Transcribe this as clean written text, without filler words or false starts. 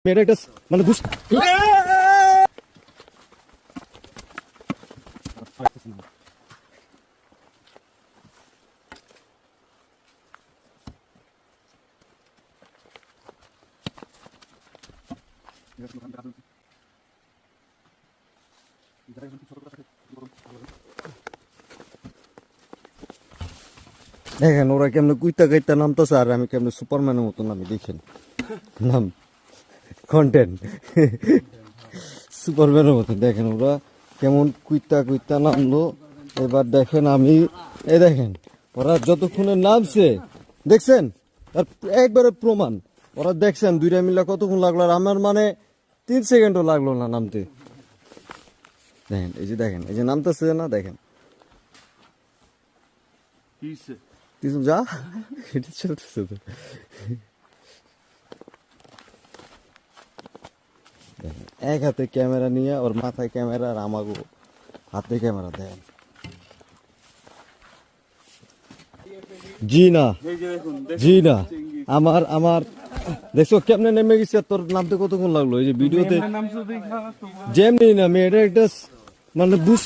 মেয়েটা একটা মানে দেখেন ওরা কেমনে কুইতা গাইতা নামতেছে আর আমি কেমনে সুপারম্যানের মতো নামি দেখেন নাম কন্টেন্ট সুপারম্যানের মতো দেখেন ওরা কেমন কুইতা কুইতা নামলো। এবার দেখেন আমি এই দেখেন ওরা যতক্ষণে নামছে দেখছেন তার একবারে প্রমাণ। ওরা দেখছেন দুইটা মিলা কতক্ষণ লাগলো আর আমার মানে 3 সেকেন্ডও লাগলো না নামতে। দেখেন এই যে নামতেছে না দেখেন কিছু যা এটা চলতেছে তো। এক হাতে ক্যামেরা নিয়ে ওর মাথায় ক্যামেরা আর আমাকে হাতে ক্যামেরা দেন। জি না জি না আমার আমার দেখছো কেমনে নেমে গেছে তোর নামতে কতক্ষণ লাগলো এই যে ভিডিওতে যেমনি না মেয়েটা একটা মানে বুঝ